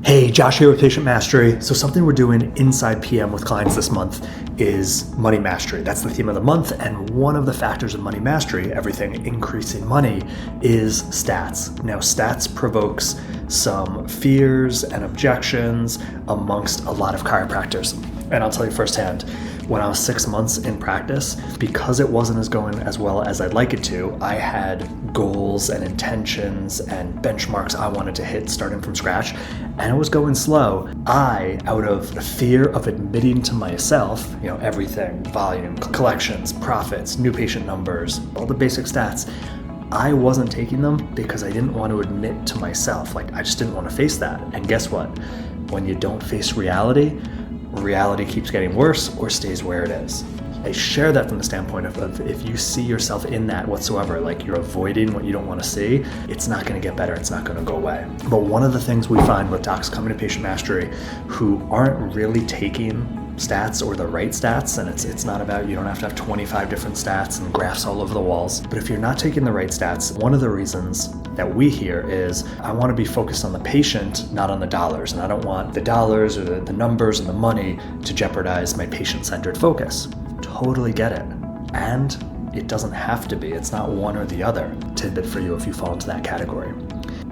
Hey, Josh here with Patient Mastery. So something we're doing inside PM with clients this month is money mastery. That's the theme of the month. And one of the factors of money mastery, everything increasing money, is stats. Now, stats provokes some fears and objections amongst a lot of chiropractors. And I'll tell you firsthand, when I was 6 months in practice, because it wasn't going as well as I'd like it to, I had goals and intentions and benchmarks I wanted to hit starting from scratch, and it was going slow. Out of fear of admitting to myself, everything, volume, collections, profits, new patient numbers, all the basic stats, I wasn't taking them because I didn't want to admit to myself. I just didn't want to face that. And guess what? When you don't face reality keeps getting worse or stays where it is. I share that from the standpoint of if you see yourself in that whatsoever, like you're avoiding what you don't want to see, it's not going to get better. It's not going to go away. But one of the things we find with docs coming to Patient Mastery who aren't really taking stats or the right stats, and it's not about, you don't have to have 25 different stats and graphs all over the walls, but if you're not taking the right stats, one of the reasons that we hear is, I want to be focused on the patient, not on the dollars, and I don't want the dollars or the numbers and the money to jeopardize my patient-centered focus. Totally get it. And it doesn't have to be. It's not one or the other. Tidbit for you if you fall into that category.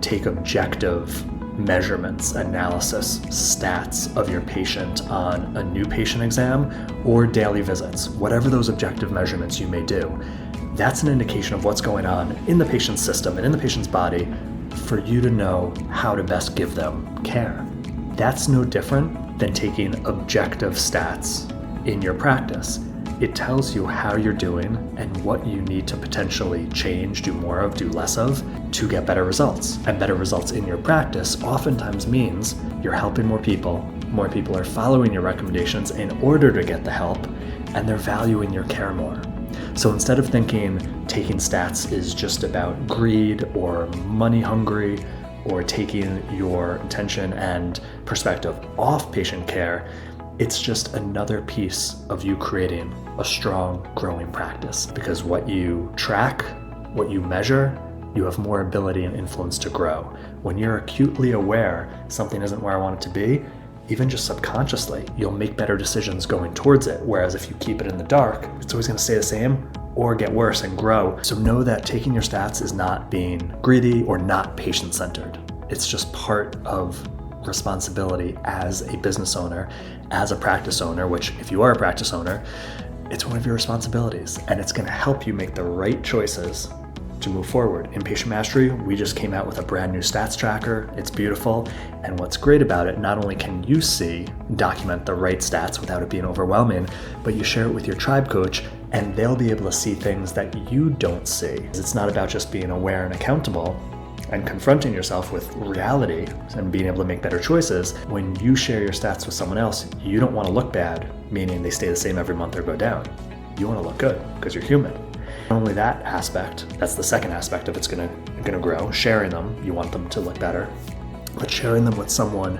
Take objective measurements, analysis, stats of your patient on a new patient exam or daily visits, whatever those objective measurements you may do. That's an indication of what's going on in the patient's system and in the patient's body for you to know how to best give them care. That's no different than taking objective stats in your practice. It tells you how you're doing and what you need to potentially change, do more of, do less of, to get better results. And better results in your practice oftentimes means you're helping more people are following your recommendations in order to get the help, and they're valuing your care more. So instead of thinking taking stats is just about greed or money hungry or taking your attention and perspective off patient care, it's just another piece of you creating a strong, growing practice. Because what you track, what you measure, you have more ability and influence to grow. When you're acutely aware something isn't where I want it to be, even just subconsciously, you'll make better decisions going towards it. Whereas if you keep it in the dark, it's always going to stay the same or get worse and grow. So know that taking your stats is not being greedy or not patient-centered. It's just part of responsibility as a business owner, as a practice owner, which if you are a practice owner, it's one of your responsibilities, and it's going to help you make the right choices to move forward. In Patient Mastery, we just came out with a brand new stats tracker. It's beautiful. And what's great about it, not only can you document the right stats without it being overwhelming, but you share it with your tribe coach and they'll be able to see things that you don't see. It's not about just being aware and accountable and confronting yourself with reality and being able to make better choices. When you share your stats with someone else, you don't want to look bad, meaning they stay the same every month or go down. You want to look good because you're human. Not only that aspect, that's the second aspect of it's gonna grow. Sharing them, you want them to look better, but sharing them with someone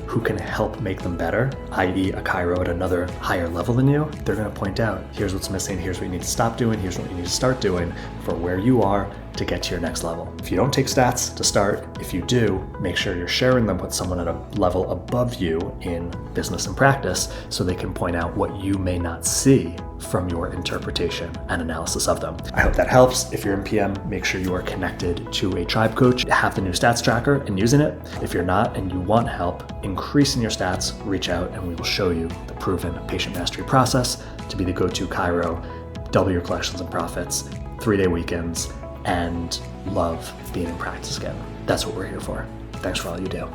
who can help make them better, i.e. a chiro at another higher level than you, they're gonna point out, here's what's missing, here's what you need to stop doing, here's what you need to start doing for where you are to get to your next level. If you don't take stats to start, if you do, make sure you're sharing them with someone at a level above you in business and practice so they can point out what you may not see from your interpretation and analysis of them. I hope that helps. If you're in PM, make sure you are connected to a tribe coach, have the new stats tracker and using it. If you're not and you want help increasing your stats, reach out and we will show you the proven patient mastery process to be the go-to chiro, double your collections and profits, 3-day weekends, and love being in practice again. That's what we're here for. Thanks for all you do.